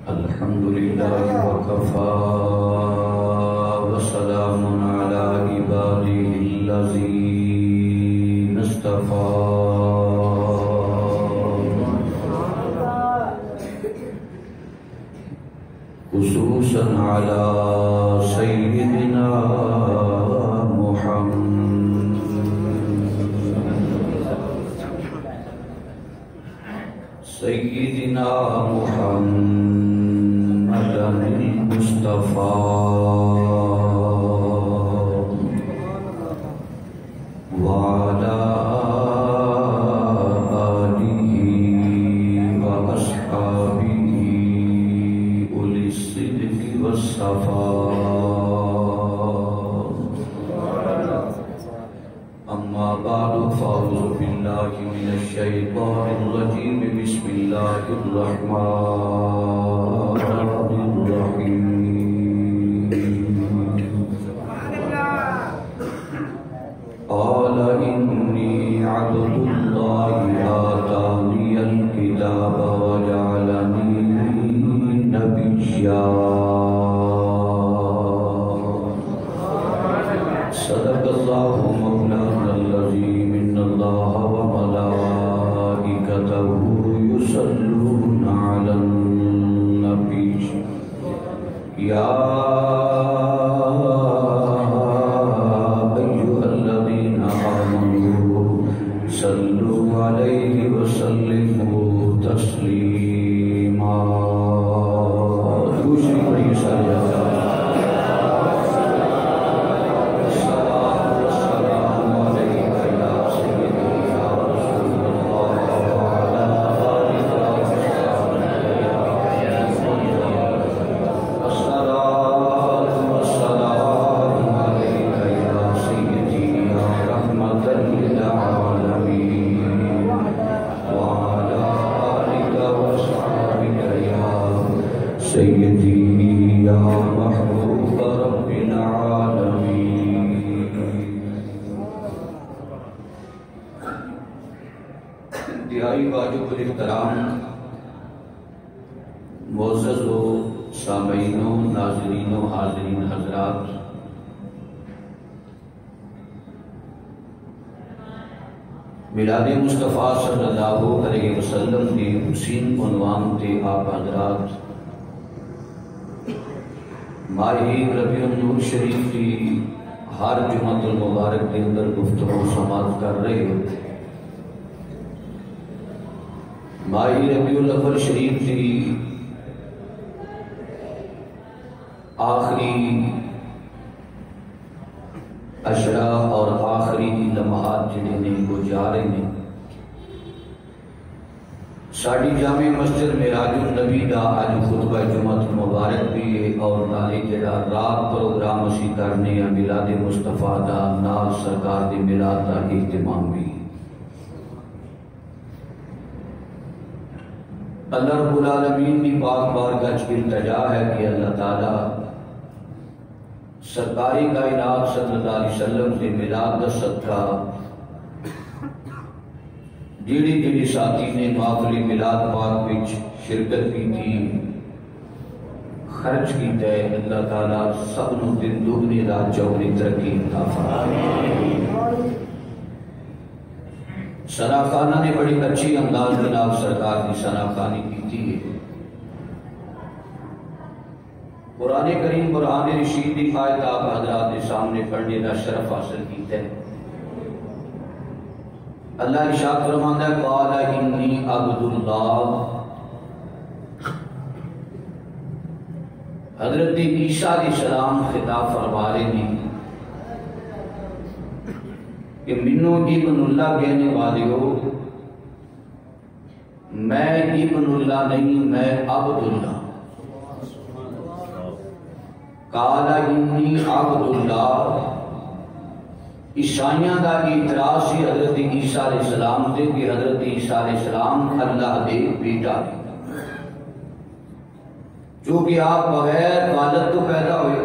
الحمد لله وكفى وسلام على عباده الذين اصطفى خصوصا على سيدنا محمد سيدنا محمد المصطفى وعلى آله وأصحابه أولي الصدق والصفاء. أما بعد فأعوذ بالله من الشيطان الرجيم. بسم الله الرحمن الرحيم. قال إني عبد الله آتاني الكتاب وجعلني نبيا. صدق الله مولانا العظيم. إن الله وملائكته يصلون على النبي يا أيها الذين آمنوا صلوا عليه وسلموا تسليما. دوسری بڑی سجا سیدی یا محبوب رب العالمین. انتہائی واجب الاحترام معزز و سامعین و ناظرین و حاضرین حضرات، میلاد مصطفیٰ صلی اللہ علیہ وسلم دی حسین عنوان تے آپ حضرات ماہ ربیع النور شریف کی ہر جمعۃ المبارک کے اندر گفتگو سماعت کر رہے ہو. ماہ ربیع الاول شریف کی آخری عشرہ اور آخری لمحات جڑے نے وہ جا رہے ہیں. ساڑی جامع مسجد معراج النبی دا آج خطبہ جمعۃ مبارک بھی ہے اور نالی جڑا رات پروگرام اسی کرنے یا میلاد مصطفیٰ دا نال سرکار دی میلاد دا اہتمام بھی. اللہ رب العالمین کی پاک بارگاہ وچ التجا ہے کہ اللہ تعالی سرکاری کائنات صلی اللہ علیہ وسلم سے میلاد دا صدقہ جیڑی جیڑی ساتھی نے محفل میلاد پاک وچ شرکت کی تھی خرچ کی تے اللہ تعالیٰ سب نو دن دگنی رات چوگنی ترقی عطا فرمائے. ثنا خانہ نے بڑی اچھی انداز جناب سرکار کی ثنا خوانی کی تھی. قرآن کریم قرآن رشید کی آیت آپ حضرات کے سامنے پڑھنے کا شرف حاصل کیتا ہے. اللہ ارشاد فرماتا ہے قال انی عبد اللہ. حضرت عیسیٰ علیہ السلام خطاب فرما رہے ہیں کہ منو ابن اللہ کہنے والے ہو، میں ابن اللہ نہیں، میں عبد اللہ. قال انی عبد اللہ. عیسائیاں دا اعتراض سی حضرت عیسیٰ علیہ السلام دے کہ حضرت عیسیٰ علیہ السلام اللہ دے بیٹا دے، جو کہ آپ بغیر والد تو پیدا ہوئے.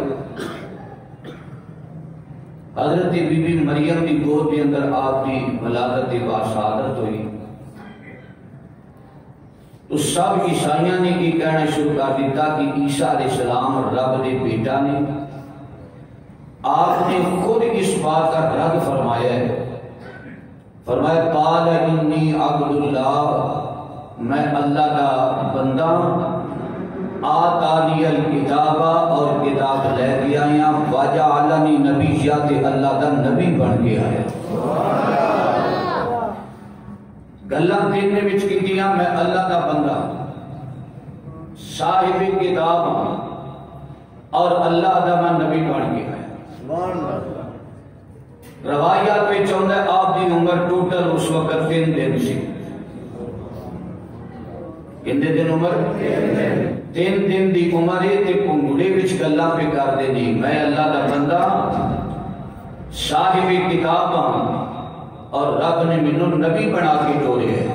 حضرت بی بی مریم کی گود کے اندر آپ کی ولادت باشہادت ہوئی. تو تو سب عیسائیاں نے کی کہنا شروع کر دیتا کہ عیسیٰ علیہ السلام رب دے بیٹا نے. آپ نے خود اس بات کا رد فرمایا ہے. فرمایا قال انی عبد اللہ، میں اللہ کا بندہ، آتانی الکتاب، اور کتاب لے گیا یا وجعلنی نبیّا، تے اللہ دا نبی بن گیا ہے. گلاں تین وچ کیتیاں، میں اللہ دا بندہ، صاحب کتاب اور اللہ دا میں نبی بن گیا ہے. روایات میں چاہتا ہے آپ دی عمر ٹوٹل اس وقت 3 دن سی. کتنے دن عمر؟ 3 دن دی عمر ہے. تے پنگڑے وچ گلاں پہ کر دے نہیں، میں اللہ دا بندہ، صاحب کتاب اور رب نے مینوں نبی بنا کے ٹورے ہے.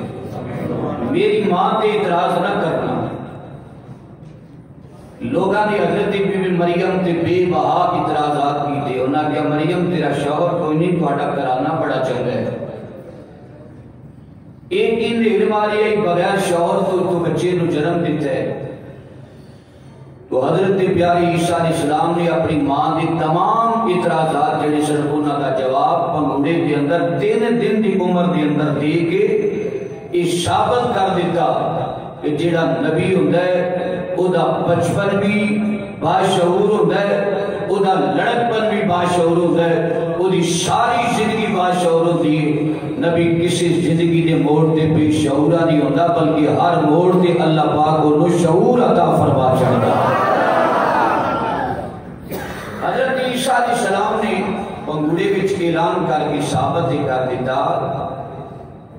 میری ماں تے اعتراض نہ کرنا. لوگاں نے حضرت بی بی مریم تے بے بہا اعتراضات کیتے. انہاں کہا مریم تیرا شوہر کوئی نہیں، تہاڈا کرانا بڑا چنگا ہے. ایک ان علم آئی ہے بغیر شوہر تو بچے نو جنم دیتا ہے. تو حضرت پیاری عیسیٰ علیہ السلام نے اپنی ماں دی تمام اعتراضات جڑے سن انہاں دا جواب پنگوڑے کے اندر 3 دن دی عمر دے اندر دے کے یہ ثابت کر دیتا کہ جڑا نبی ہوندا ہے او دا بچپن بھی باشعور ہوندا ہے، او دا لڑکپن بھی باشعور ہوندا ہے، او دی ساری زندگی باشعور ہوندی ہے. نبی کسی زندگی دے موڑ تے بے شعورا نہیں ہوتا، بلکہ ہر موڑ تے اللہ پاک کو شعور عطا فرما چاہتا. حضرت عیسیٰ علیہ السلام نے پنگوڑے وچ اعلان کر کے ثابت کر دیتا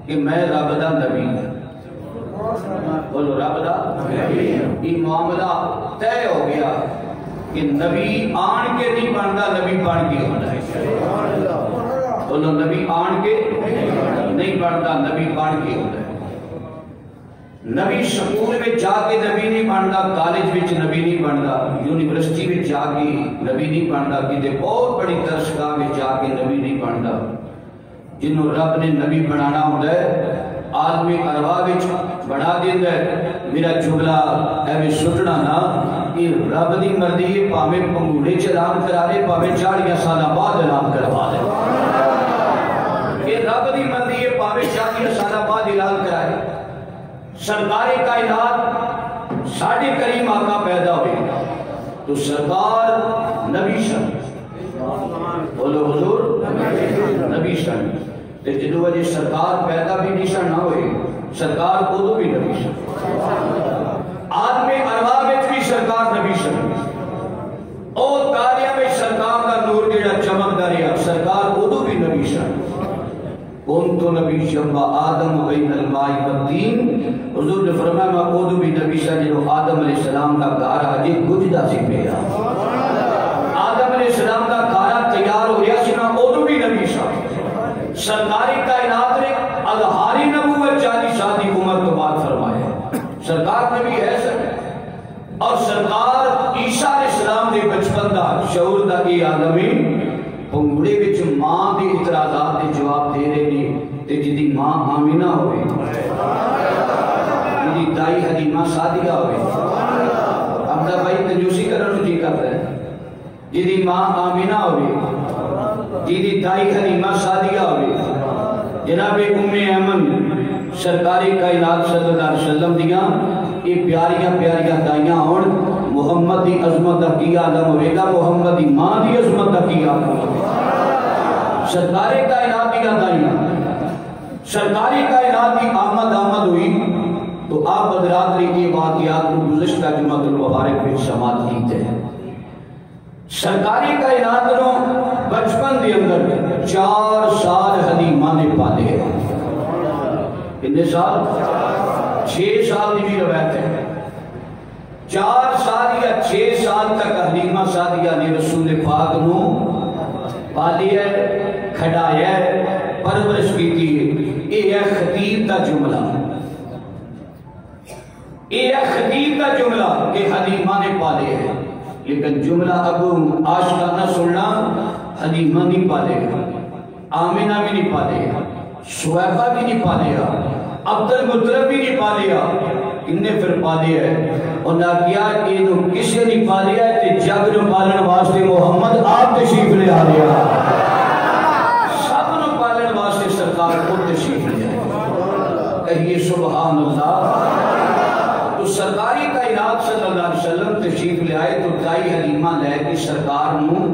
کہ میں رب دا نبی ہوں. بولو رب دا نبی. یہ معاملہ طے ہو گیا کہ نبی آن کے نہیں بنتا، نبی بن کے ہونا ہے. بولو نبی آن کے نہیں بنتا، نبی بن کے ہوتا ہے. نبی سکول میں جا کے نبی نہیں بنتا، کالج میں نبی نہیں بنتا، یونیورسٹی میں جا کے نبی نہیں بنتا، کسی بہت بڑی درسگاہ میں جا کے نبی نہیں بنتا. جنہوں رب نے نبی بنانا ہوتا ہے عالمی ارواح وچ بنا دیتا ہے. میرا جملہ ایویں سٹنا نہ، یہ رب دی مرضی ہے، پاویں پنگوڑے چ اعلان کرا لے، پاویں 40 سال بعد اعلان کروا لے. یہ رب دی مرضی ہے، پاویں 40 سال بعد اعلان کرائے. سرکار کائنات ساڈے کریم آقا پیدا ہوئے تو سرکار نبی شن. بولو حضور نبی شن. تے جدو وجہ سرکار پیدا بھی نہیں نہ ہوئے، سرکار ادو بھی نبی شن. عالم ارواح وچ بھی سرکار نبی شن. اور تاریاں میں سرکار کا نور جڑا چمکدا رہیا، سرکار ادو بھی نبی شن. کنت نبی شمع آدم بین الماء والطین. حضور نے فرمایا میں ادو بھی نبی شن جو آدم علیہ السلام کا گھر اجے گجدا سی پیا. آدم علیہ السلام کا گھر تیار ہو گیا سی، میں ادو بھی نبی شن. سرکاری کائنات نے اظہاری نبوت 40 سال کی عمر تو بعد فرمایا. سرکار نبی ہے سر، اور سرکار عیسیٰ علیہ السلام دے بچپن دا شعور دا یہ عالمی پنگوڑے وچ ماں دے اعتراضات دے جواب دے رہے نے. تے جدی ماں آمینہ ہوئے، جدی دائی حلیمہ سعدیہ ہوئے، حمزہ بھائی کنجوسی کرن جی کر رہے ہیں، جدی ماں آمینہ ہوئے، جدی دائی حلیمہ سعدیہ ہوئے، جناب ام ایمن سرکاری کائنات صلی اللہ علیہ وسلم دیاں یہ پیاریاں پیاریاں دائیاں ہون. محمد دی عظمت دا کی عالم ہوئے گا، محمد دی ماں دی عظمت دا کی عالم ہوئے گا. سرکاری کائنات دیاں دائیاں، سرکاری کائنات دی آمد ہوئی تو آپ حضرات نے یہ واقعات کو گزشتہ جمعہ المبارک میں سماعت کیتے ہیں. سرکاری کائنات نو بچپن دے اندر 4 سال حلیمہ نے پالے ہیں. کتنے سال؟ 6 سال کی بھی روایت ہے. 4 سال یا 6 سال تک حلیمہ سعدیہ نے رسول پاک نو پالی ہے، کھڑایا ہے، پرورش کی تھی. یہ ہے خطیب کا جملہ، یہ ہے خطیب کا جملہ کہ حلیمہ نے پالے ہے. لیکن جملہ ابو آشکانہ سننا، حلیمہ نہیں پالے گا، آمینہ بھی نہیں پالے گا، شعیبہ بھی نہیں پالے گا، عبد المطلب بھی نہیں پالے گا. انہیں پھر پالے ہے انہاں کیا اینو کسے نہیں پالے ہے تے جگ نو پالن واسطے محمد آپ تشریف لے آ رہا سب نو پالن واسطے سرکار خود تشریف لے آئے کہیے سبحان اللہ تو سرکاری کائنات صلی اللہ علیہ وسلم تشریف لے آئے تو دائی حلیمہ لے کے سرکار نو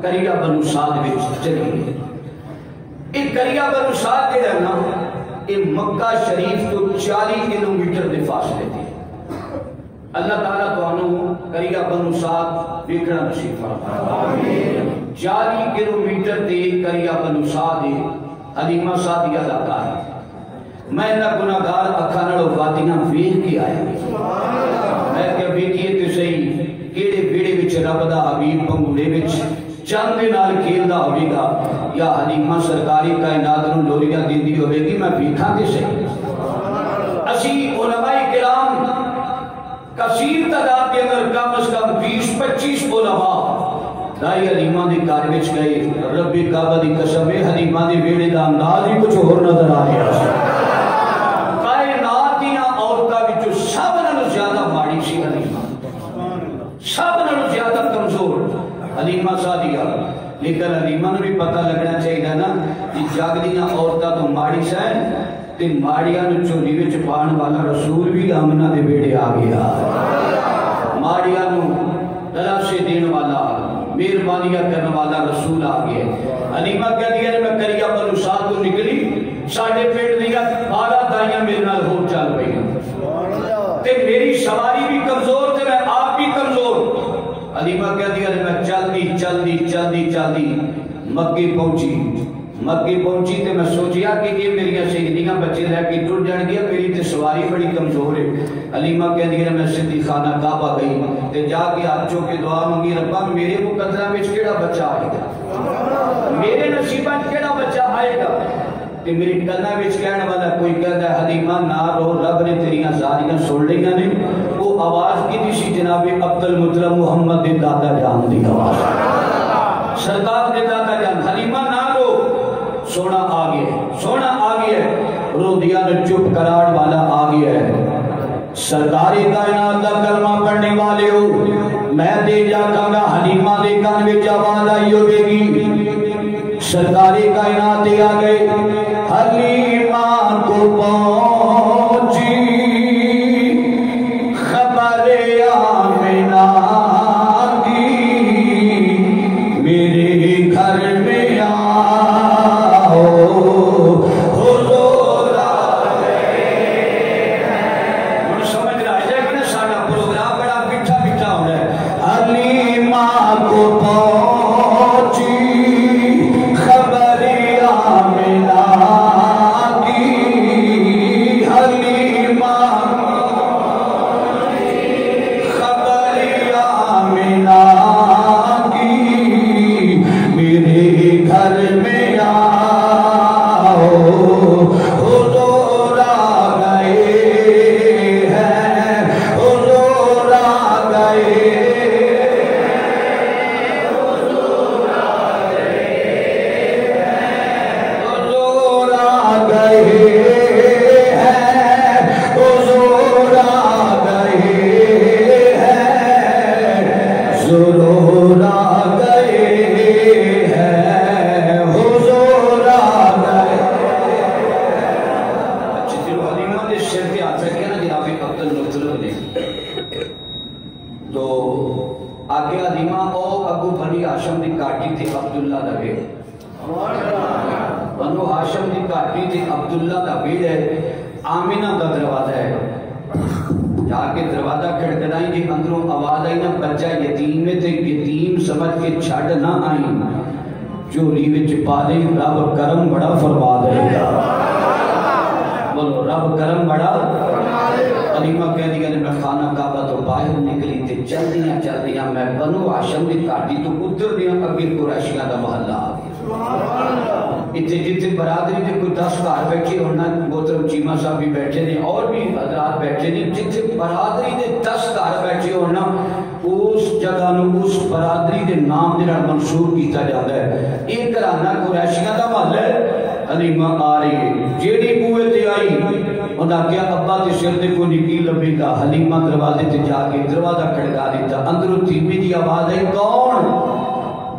قریہ بنو سعد وچ چلی گئی ایک قریہ بنو سعد دے رہنا یہ مکہ شریف تو 40 کلومیٹر دے فاصلے تھے اللہ تعالیٰ تو انہوں قریہ بنو سعد بکڑا نصیب فرمائے 40 کلومیٹر دے قریہ بنو سعد حلیمہ سعدیہ علاقہ ہے میں نہ گناہگار اکھانڑ وادیاں ویکھ کے آیا میں کہ بیٹیے تے صحیح کیڑے بیڑے وچ رب دا حبیب پنگوڑے وچ چند نال کھیلدا ہوے گا یا حلیمہ سرکاری کائنات نوں لوریاں دیندی ہوے گی میں ویکھاں تے صحیح اسی علماء کرام کثیر تعداد کے اندر کم از کم 20-25 علماء دائی حلیمہ دے گھر وچ گئے رب کعبہ دی قسم ہے حلیمہ دے ویڑے دا انداز ہی کچھ اور نظر آ رہا سب نالوں زیادہ کمزور حلیمہ سعدیہ لیکن حلیمہ نے بھی پتہ لگنا چاہیے نا کہ جاگدیاں عورتاں تو ماڑی سائیں تے ماڑیاں نو چولی وچ پان والا رسول بھی آمنہ دے بیڑے آ گیا ماڑیاں نو تلاشے دین والا مہربانیاں کرنے والا رسول آ گیا حلیمہ کہہ دیا میں قریہ بنو سعد تو نکلی ساڑھے پیٹ دیا 12 دائیاں میرے نال ہو چل پئی تے میری سواری بھی کمزور تے میں آپ بھی کمزور حلیمہ کہہ دیا میں چلدی مکی پہنچی تے میں سوچیا کہ یہ میری سیدیاں بچے رہ کے ٹوٹ جان گیا میری تے سواری بڑی کمزور ہے حلیمہ کہہ دیا میں سیدھی خانہ کعبہ گئی تے جا کے ہاتھ چو کے دعا مانگی ربا میرے مقدرہ میں کیڑا بچہ آئے گا میرے نصیبہ کیڑا بچہ آئے گا کہ میری کلہ وچ کہنے والا کوئی کہتا ہے حلیمہ نہ رو رب نے تیریاں زاریاں سن لیاں نے وہ آواز کی تھی جناب عبد المطلب محمد دے دادا جان دی آواز سرکار دے دادا جان حلیمہ نہ رو سونا آ گیا رو دیا نے چپ کراڑ والا آ گیا ہے سرکاری کائنات کا کلمہ پڑھنے والے ہو میں دے جا کہاں حلیمہ دے کان وچ آواز آئی ہوے گی سرکاری کائنات آ گئے حلیمہ کو پہنچی خبر آمنہ کی میرے گھر میں آؤ حضور آ گئے ہن سمجھ رہا ہے کہ سارا پروگرام بڑا میٹھا ہو رہا ہے حلیمہ کو پہنچی رب کرم بڑا فرما دے گا بولو رب کرم بڑا حلیمہ کہہ دیا میں خانہ کعبہ تو باہر نکلی تے چلدیاں میں بنو ہاشم دی گھاٹی تو ادھر دیاں کبیر قریشیاں دا محلہ آ گیا اتنے جتنے برادری دے کوئی 10 گھر بیٹھے ہونا محترم چیمہ صاحب بھی بیٹھے نے اور بھی حضرات بیٹھے نے جتنے برادری دے 10 گھر بیٹھے ہونا اس جگہ نو اس برادری دے نام دے منصور کیتا جاتا ہے ایک گھرانہ قریشیاں دا محل ہے حلیمہ آ رہی ہے جیڑی قوت آئی انہاں کیا ابا تے سر تے کوئی نکی لبے گا. حلیمہ دروازے تے جا کے دروازہ کھڑکا دیتا. اندروں دھیمی جی آواز آئی کون؟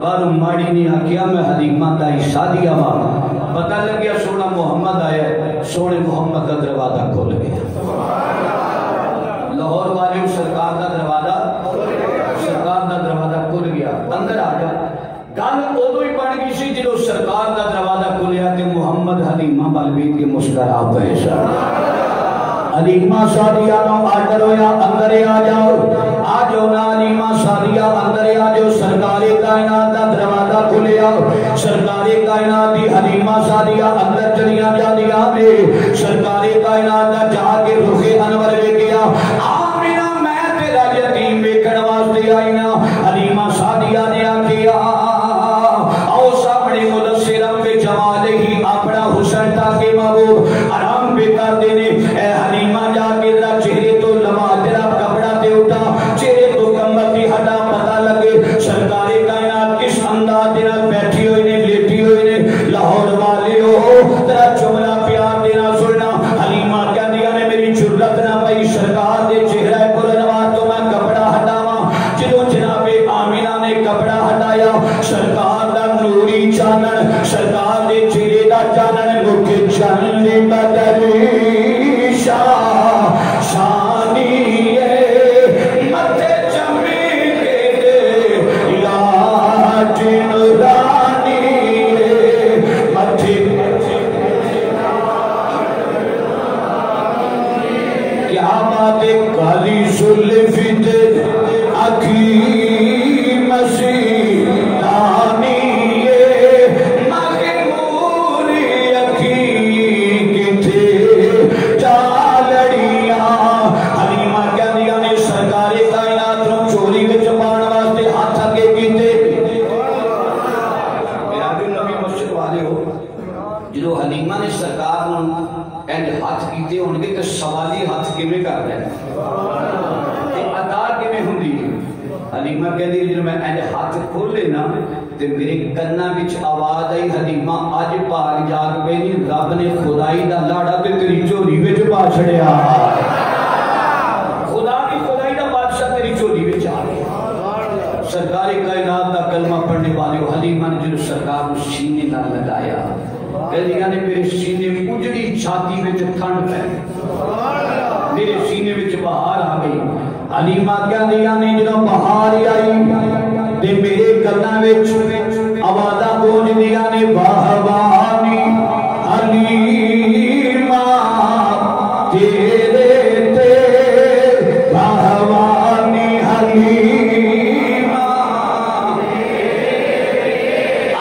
باہروں ماڑی نے آکھیا میں حلیمہ دائی سادیہ وا. پتہ لگیا سونا محمد آیا. سونے محمد کا دروازہ کھول گیا. لاہور والے سرکار کا دروازہ کھل گیا. اندر آ گیا. گل ادو ہی بن گئی سی جدو سرکار کا دروازہ کھلیا تے محمد حلیمہ وال ویکھ کے مسکرا پئے سن. حلیمہ سعدیہ نو آرڈر ہویا اندر آ جاؤ. آ جاؤ نا حلیمہ سعدیہ اندر آ جاؤ. سرکار کائنات کا دروازہ کھلیا. سرکار کائنات دی حلیمہ سعدیہ اندر چلیاں جاندیاں نے. سرکار کائنات دا جا کے رخ انور ویکھیا. آمینہ میں تیرا یتیم ویکھن واسطے آئی نا. حلیمہ سعدیہ نے آکھیا آؤ سامنے مدثرم پہ جمال ہی اپنا حسن تاکہ محبوب آرام پہ کر دینے. اے حلیمہ جا کے ذرا چہرے تو لما تیرا کپڑا تے اٹھا. چہرے تو کمر دی ہٹا پتہ لگے سرکار کائنات کس انداز دینا بیٹھی ہوئی نے لیٹی ہوئی نے. لاہور والے ہو تیرا جملہ پیار دینا سننا. حلیمہ کیا دیا نے میری جرت نہ پئی سرکار دے چہرہ بلندوار تو میں کپڑا ہٹاواں. جدو جناب آمینہ نے کپڑا ہٹایا سرکار دا نوری چانن سرکار دے چہرے دا چانن مکھ چانن بدلی شانی متے چمی کے لاج نورانی متے کیا بات کالی زلفی تے اکھی مسیح دانی مغموری اکھی کتے چالڑیاں. حلیمہ کیا دیا نے سرکار کائنات نو چوری وچ پان واسطے ہاتھ اگے کیتے. میرا بھی نبی مسجد والے ہو جدو حلیمہ نے سرکار نو اینج ہاتھ کیتے ہون گے تے سوالی ہاتھ کیویں کر رہے ہیں تے ادا کیویں ہوندی ہے. حلیمہ کہہ دی جب میں اینج ہاتھ کھولے نا تے میرے کنا وچ آواز آئی حلیمہ اج بھاگ جاگ پئی نہیں رب نے خدائی دا لاڑا تے تیری چولی وچ پا چھڑیا. خدا دی خدائی دا بادشاہ تیری چولی وچ آ گیا. سرکار کائنات دا کلمہ پڑھنے والے حلیمہ نے جو سرکار کو سینے نہ لگایا کہہ نے میرے سینے اجڑی چھاتی وچ ٹھنڈ پے میرے سینے وچ بہار آ گئی. حلیمہ کیا دیا نے جدو بہار آئی تے میرے کنا وچ آوازاں گونج دیا نے باہوانی حلیمہ تیرے تے باہوانی حلیمہ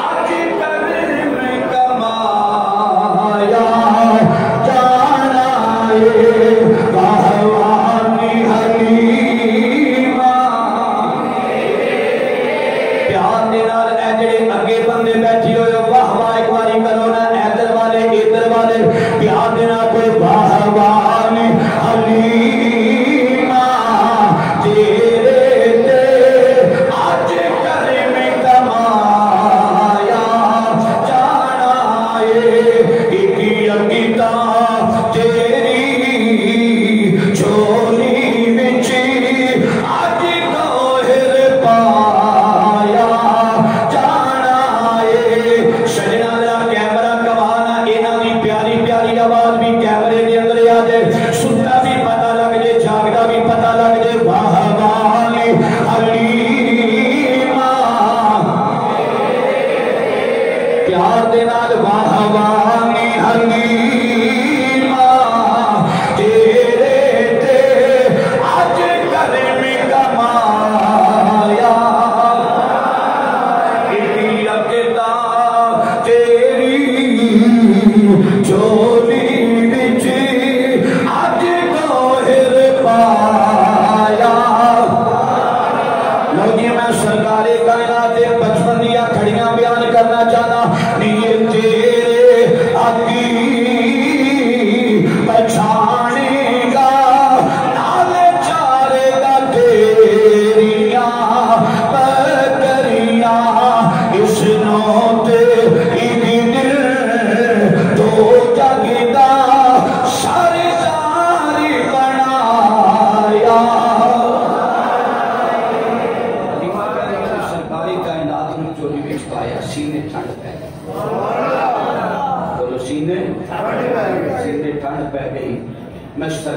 آج کر میں کمایا جانا باہوانی حلیمہ. پیار دے نال اے جڑے اگے بندے بیٹھی ہوئے واہ واہ ایک باری کرو نا. ادھر والے پیار دے نال کوئی باہوانی حلیمہ تیرے تے آج کر میں کمایا جانا ایک یقیتا تیری چھوڑ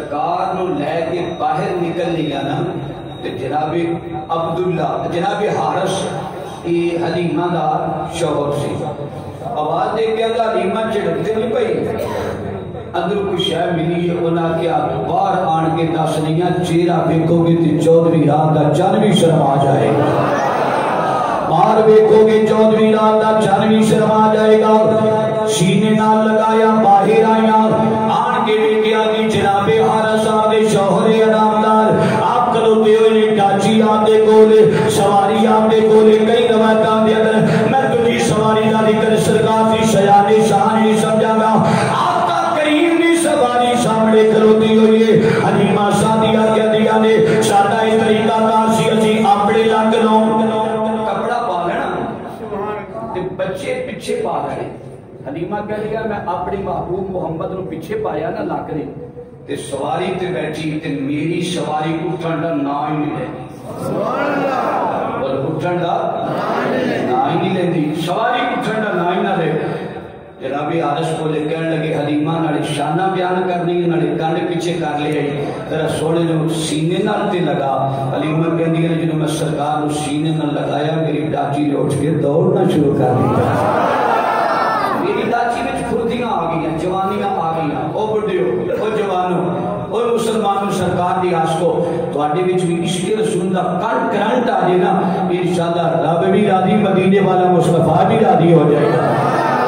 سرکار نو لے کے باہر نکل لیا نا تے جناب عبداللہ جناب حارث یہ حلیمہ دا شوہر سی آواز دے کے اگلا حلیمہ چڑھتے نہیں پئی اندر کوئی شے ملی ہے انہاں کیا باہر آن کے دسنیاں چہرہ دیکھو گے تے 14ویں رات دا چن بھی شرما جائے گا باہر دیکھو گے 14ویں رات دا چن بھی شرما جائے گا سینے نال لگایا باہر آیا آن کے ویکھیا کہ جناب حارث صاحب دے شوہر انعامدار آپ کھلوتے ہوئے ڈاچی آپ دے کولے سواری آپ دے کولے کئی روایتاں دے اندر میں تجھی سواری دا ذکر سرکار دی شان نہیں سمجھا گا آقا کریم دی سواری سامنے کھلوتی ہوئی ہے حلیمہ سعدیہ کہدیاں نے ساڈا اس طریقہ کار سی اسی اپنے لنگ نو کپڑا پا لینا تے بچے پیچھے پا لینے حلیمہ کہہ لیا میں اپنی محبوب محمد نو پیچھے پایا نا لاکڑے تے سواری تے بیٹھی تے میری سواری اٹھن دا نا ہی نہیں لیندی سبحان اللہ بول اٹھن دا نا ہی نہیں لیندی سواری اٹھن دا نا ہی نہ لے جناب حارث کو لے کہنے لگے حلیمہ نالے شانہ بیان کرنی ہے نالے کنڈ پیچھے کر لے آئی تیرا سونے جو سینے نال تے لگا حلیمہ کہندی ہے جنہوں میں سرکار نو سینے نال لگایا میری ڈاچی نے اٹھ کے دوڑنا شروع کر دیا میری ڈاچی میں پھرتیاں آ گئی جوانیاں آ گئی او بڑھیو او جوانو او مسلمانوں سرکار دی عاشقو تواڈے وچ بھی عشق رسول دا کرنٹ آ جائے نا انشاءاللہ رب بھی راضی مدینے والا مصطفیٰ بھی راضی ہو جائے گا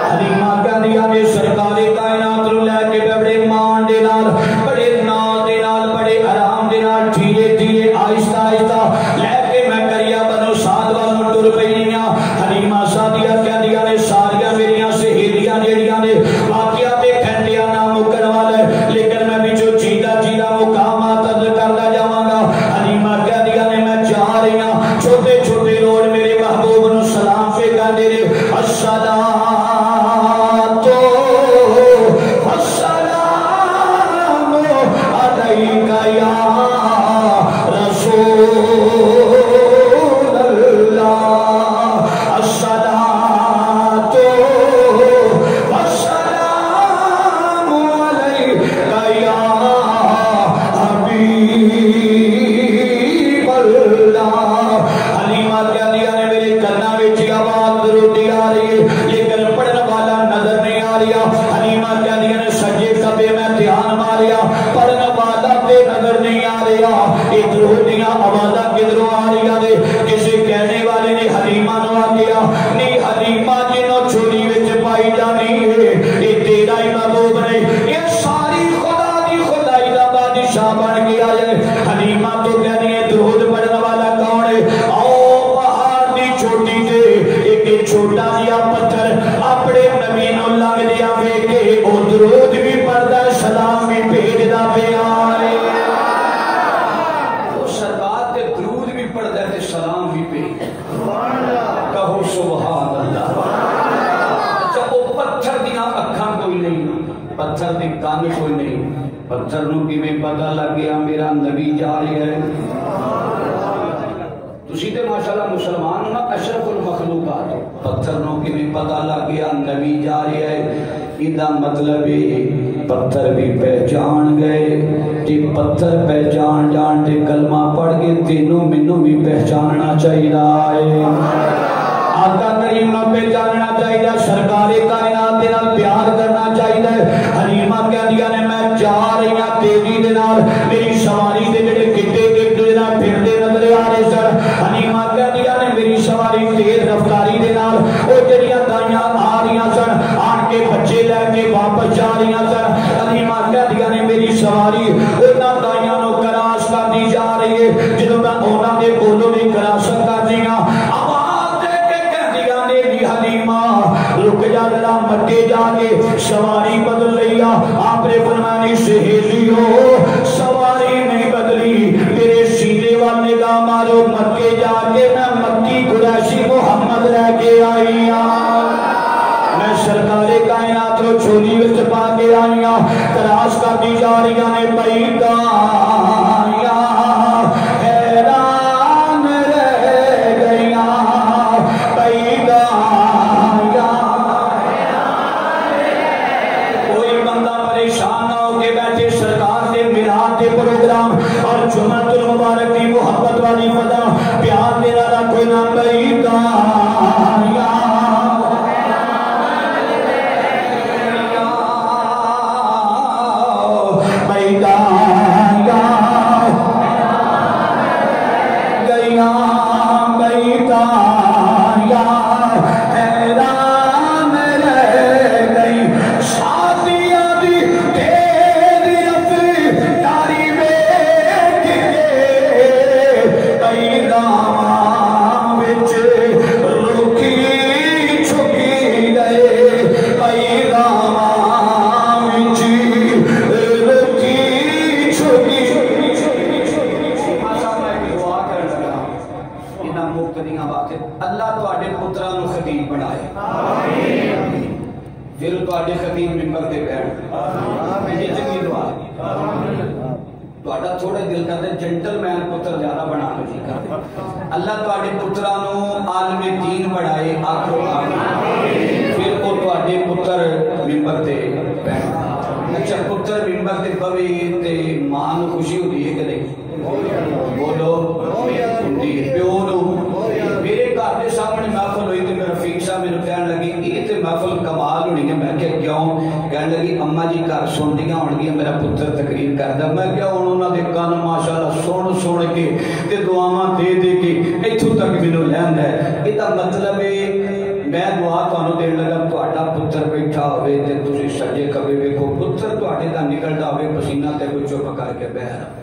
حلیمہ کہندیاں نے سرکار کائنات نو لے کے بڑے مان دے نال بڑے نال دے نال بڑے آرام دے نال دھیرے دھیرے آہستہ آہستہ لے کے میں کریا بنو سعد والوں ٹر پئیاں حلیمہ سعدیہ کہندیاں نے ساریاں میریاں سہیلیاں جڑیاں نے واقعہ تے کھنڈیاں نہ مکن والا لیکن میں وچوں جیتا جیتا مقامات عرض کردا جاواں گا حلیمہ کہندیاں نے میں جا رہی ہاں چھوٹے چھوٹے روڈ میرے محبوب نو سلام پہ کہندے نے السلام پتھر نو کی میں پتہ لگ گیا میرا نبی جا رہا ہے تسی تے ماشاءاللہ مسلمان نا اشرف المخلوقات پتھر نو کی میں پتہ لگ گیا نبی جا رہا ہے ادا مطلب ہے پتھر بھی پہچان گئے تے پتھر پہچان جان تے کلمہ پڑھ کے تینوں منوں بھی پہچاننا چاہیے آقا کریم نو پہچاننا چاہیے سرکار کائنات دے نال پیار کرنا چاہیے حلیمہ کہندیاں نے میں جا رہی ہاں تیزی دے نال میری سواری دے جڑے گڈے ایک دوجے نال پھردے نظر آ رہے سن حلیمہ کہندیاں نے میری سواری تیز رفتاری دے نال او جڑیاں دائیاں آ رہیاں سن آن کے بچے لے کے واپس جا رہیاں سن حلیمہ کہندیاں نے میری سواری انہاں دائیاں نو کراس کردی جا رہی ہے جدوں میں انہاں دے کولوں دی کراس کردی ہاں رک جا ذرا مکے جا کے سواری بدل لیا آپ نے فرمانی سہیلیوں سواری میلاد کے پروگرام اور جمعۃ المبارک کی محبت والی فضا پیار دینا نہ کوئی نہ بیدا اللہ تواڈے پتراں نوں عالم دین بنائے آکھو آمین پھر او تواڈے پتر منبر تے بیٹھ اچھا پتر منبر تے بوے تے ماں نوں خوشی ہوندی ہے کہ نہیں بولو ہوندی ہے پیو نوں میرے گھر دے سامنے محفل ہوئی تے میرا رفیق صاحب مینوں کہن لگی یہ تے محفل کمال ہونی ہے میں کہ کیوں کہن لگی اما جی گھر سندیاں ہون گیاں میرا پتر تقریر کردا میں کہ ہن انہاں دے کان ماشاءاللہ سن کے تے دعاواں دے کے ایتھوں تک مینوں لیندا ہے اے دا مطلب ہے میں دعا تانوں دین لگا تہاڈا پتر بیٹھا ہوئے تے تسی سجے کبے ویکھو پتر تہاڈے دا نکلدا ہوئے پسینہ تے کوئی چپ کر کے بیٹھ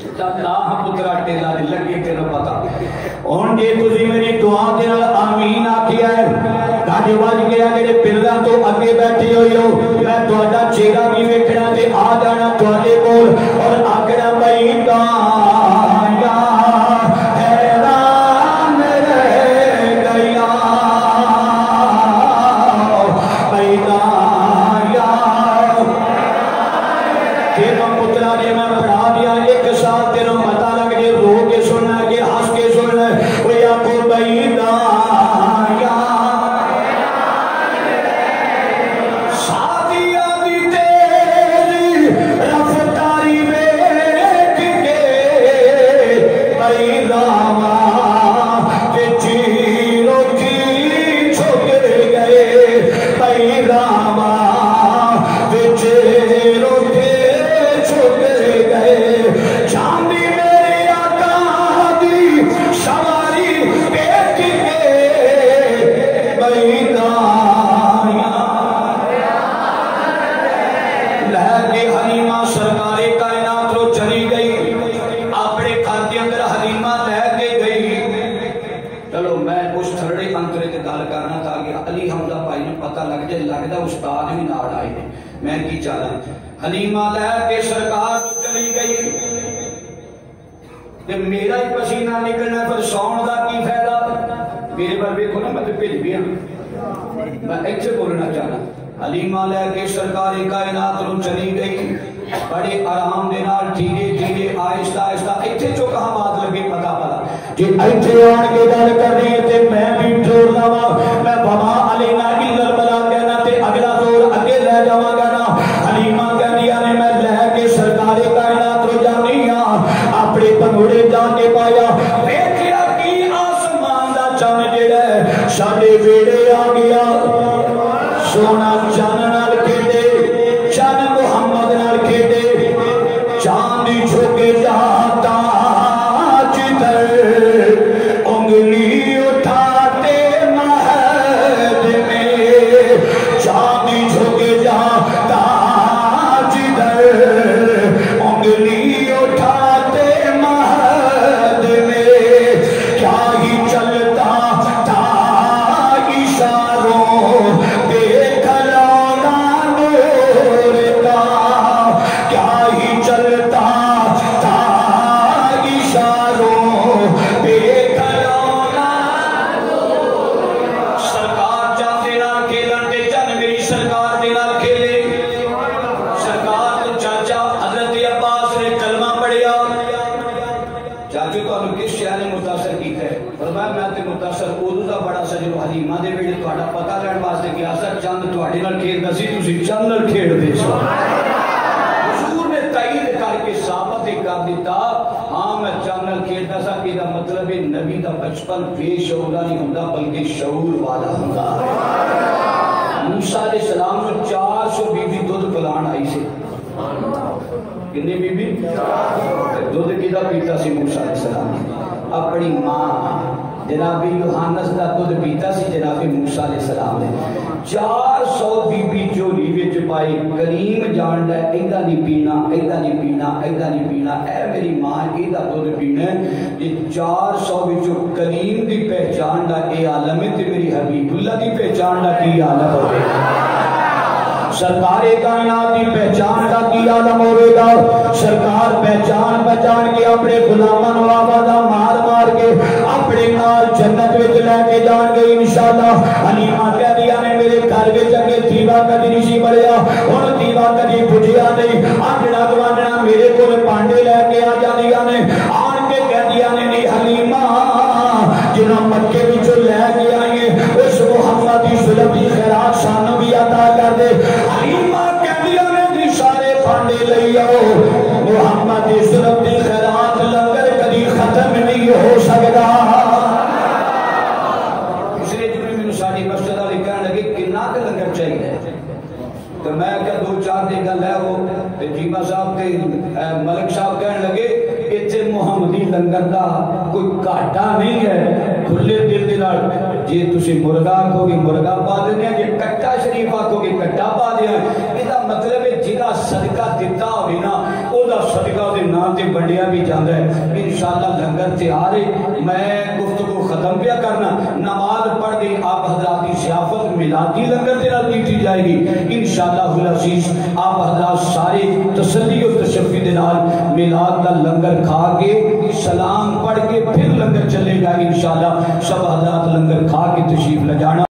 پترا ٹیلا لگے تیرا پتا ہوں جی تھی میری دعا کے آمین آخیا ہے تاکہ بج گیا میرے پلڑا تو اگے بیٹھے ہوئی ہو میں تہاڈا چہرہ بھی ویکھنا تے آ جانا تہاڈے کول اور آکھنا بھائی یا حیران رہ گیا بھائی یا تیرا پترا نے میں پڑھا دیا ایک سال تیرا پتا لگ جائے رو کے سننا کہ ہنس کے سننا وہ یا کو بعیدا یا شادیاں دی تیری رفتاری ویکھ کے بعیدا وچی روٹی چھک گئے بعیدا وچ روٹی چھک گئے چاندی میرے آقا دی سواری دیکھ کے بعیدا لے کے حلیمہ سرکار کائنات رو چلی گئی اپنے گھر کے اندر حلیمہ لے کے گئی چلو میں اس تھرڑے انترے کے گل کرنا تھا کہ علی حمزہ بھائی نے پتہ لگ جائے لگتا استاد بھی نال آئے ہیں میں کی چاہتا حلیمہ لے کے سرکار چلی گئی کہ میرا ہی پسینہ نکلنا پھر سون دا کی فائدہ میرے پر بھی کھونا میں تو بھیج بھی ہوں میں ایک سے بولنا چاہتا حلیمہ لے کے سرکار کائنات رو چلی گئی بڑے آرام دے نال دھیرے دھیرے آہستہ آہستہ ایتھے جو کہاں بات لگے پتا پتا جی ایتھے آن کے گل کرنی تے میں بھی جوڑ لواں میں وما علینا الا البلاغ کہنا تے اگلا زور اگے لے جاواں گا نا حلیمہ کہندیاں نے میں لے کے سرکار کائنات رو جانی ہاں اپنے پنگوڑے جا کے پایا ویکھیا کی آسمان دا چن جڑا ہے ساڈے ویڑے آ گیا سونا چن نال کھیڈے چن محمد نال کھیڈے چاندی جھکے جاتا جدھر انگلی اٹھاتے مہد میں چاندی جھکے جاتا جدھر انگلی اٹھاتے مہد میں کیا ہی چلتا تھا اشاروں دیکھ لونا نور کا کیا ہی چلتا تھا اشاروں دیکھ لونا سرکار جاتے نہ کھیلن دے جن میری سرکار دے نہ کھیلے سرکار تو چاچا حضرت عباس نے کلمہ پڑھیا چاچو تو انہوں کس شہر نے متاثر کیتا ہے فرمایا میں تے متاثر اردو دا بڑا سا جو حلیمہ دے بیٹے تہاڈا پتہ لین واسطے کیا سر چند تہاڈے نال کھیڈدا سی تسی چند نال کھیڈدے سو حضور نے تائید کر کے کر دیتا. ہاں میں چانل کھیلتا سا کہ دا مطلب ہے نبی دا بچپن بے شعورا نہیں ہوتا بلکہ شعور والا ہوتا. موسیٰ علیہ السلام کو 400 بی بی دودھ پلان آئی سے. کتنی بی بی؟ دودھ کدا پیتا سی موسیٰ علیہ السلام؟ اپنی ماں جناب یوحنس دا دودھ پیتا سی جناب موسیٰ علیہ السلام نے. 400 بی بی جو وچ پائی. کریم جاندا ہے ایدا نہیں پینا ایدا نہیں پینا ایدا نہیں پینا. اے میری ماں ایدا دودھ پینا ہے. یہ 400 وچوں کریم دی پہچان دا اے عالم ہے تے میری حبیب اللہ دی پہچان دا کی عالم ہوے گا. سرکار کائنات کی پہچان کا کی عالم ہوئے گا. سرکار پہچان کے اپنے غلاماں نو آوازاں مار مار کے اپنے نال جنت وچ لے کے جان گے انشاءاللہ. حلیمہ کہہ دیا نے میرے گھر وچ اگے دیوا کدی نہیں سی بڑھیا ہن دیوا کدی بجھیا نہیں. آنڈنا گوانڈنا میرے کول پانڈے لے کے آ جاندیاں نے. آن کے کہہ دیا نے نہیں حلیمہ جنہاں مکے وچوں لے کے آئے اس محمد دی ظلم دی خیرات سانو بھی عطا کر دے. حلیمہ کہہ دیا نے دی سارے پانڈے لئی آؤ. محمد دی ظلم دی خیرات لنگر کدی ختم نہیں ہو سکتا. پچھلے جمعے میں ساری مسجد والے کہنے لگے کنا کا لنگر چاہیے تو میں کیا 2-4 دن گل ہے وہ جیما صاحب تے ملک صاحب کہنے لگے اتنے محمدی لنگر دا کوئی گھاٹا نہیں ہے. کھلے دل دے نال جی تسی مرغا آکھو گے مرغا پا دینے جی کٹا شریف آکھو گے کٹا پا دیا. یہ مطلب ہے جہاں صدقہ دیتا ہوئے نا او دا صدقہ دے نام تے بنڈیا بھی جاندہ ہے. انشاءاللہ لنگر تیار ہے. میں گفتگو ختم پیا کرنا. نماز پڑھ کے آپ حضرات کی ضیافت میلادی لنگر دے نال دیتی جائے گی انشاءاللہ العزیز. آپ حضرات سارے تسلی و تشفی دے نال میلاد دا لنگر کھا کے سلام پڑھ کے پھر لنگر چلے گا انشاءاللہ. سب حضرات لنگر کھا کے تشریف لے جانا.